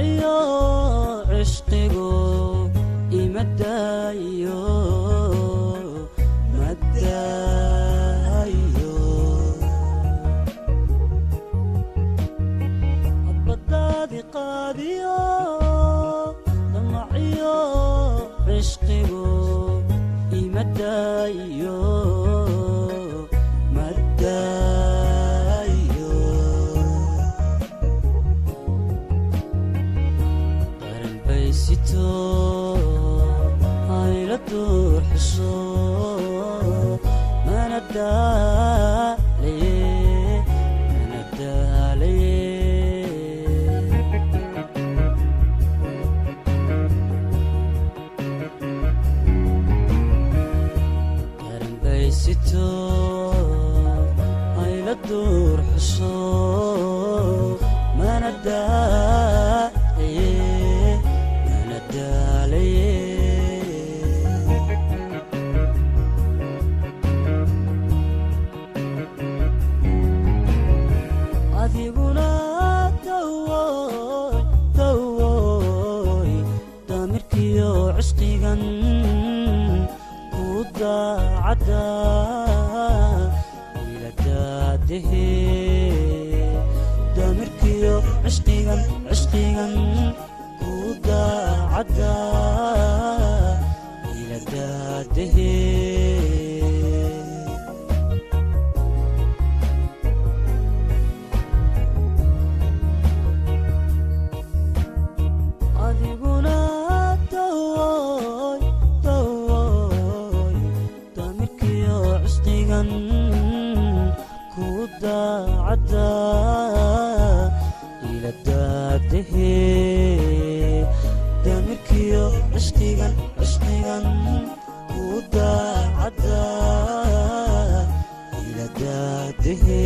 damaciyo cishqigu imadayo madayo badadi qaadiyo damaciyo cishqigu imadayo madayo qaran baysito ayla durxuso qaran baysito ayla durxuso mana daalaye mana daalaye adiguna dawoy dawoy damirkiyo cishqigan ku daacada ila daadahe damirkiyo cishqigan cishqigan ku daacada ila daadahe adiguna dawoy dawoy damirkiyo cishqigan ku daacada ila daadahe damirkiyo cishqigan cishqigan ku daacada ila daadahe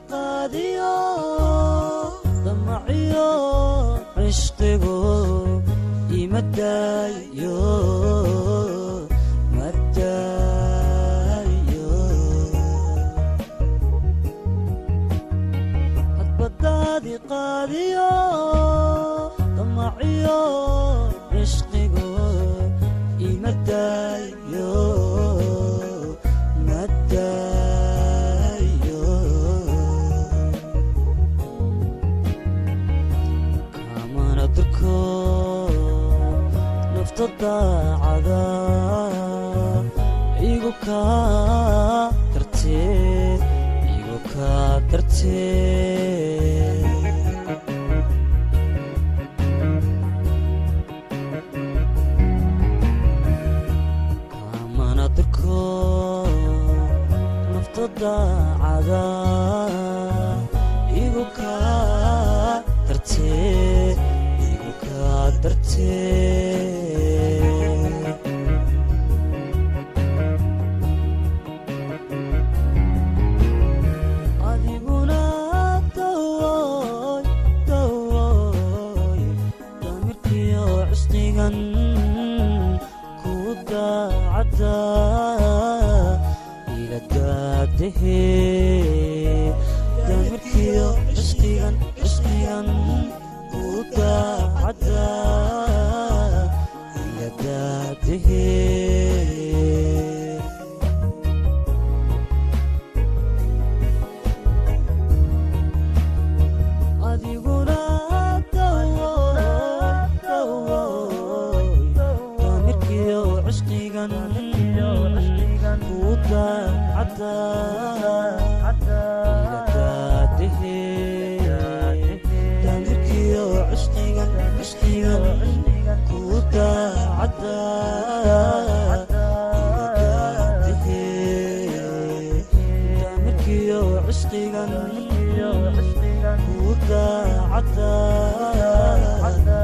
qaadiyo damaciyo cishqigu imadayo madayo badadi qaadiyo damaciyo cishqigu imadayo madayo kamana durko nafta daacada igu ka dartee kamana durko nafta daacada igu ka dartee igu ka dartee adiguna dawoy dawoy damirkiyo cishqigan ku daacada ila daadahe damirkiyo cishqigan cishqigan ku daacada ila daadahe عدا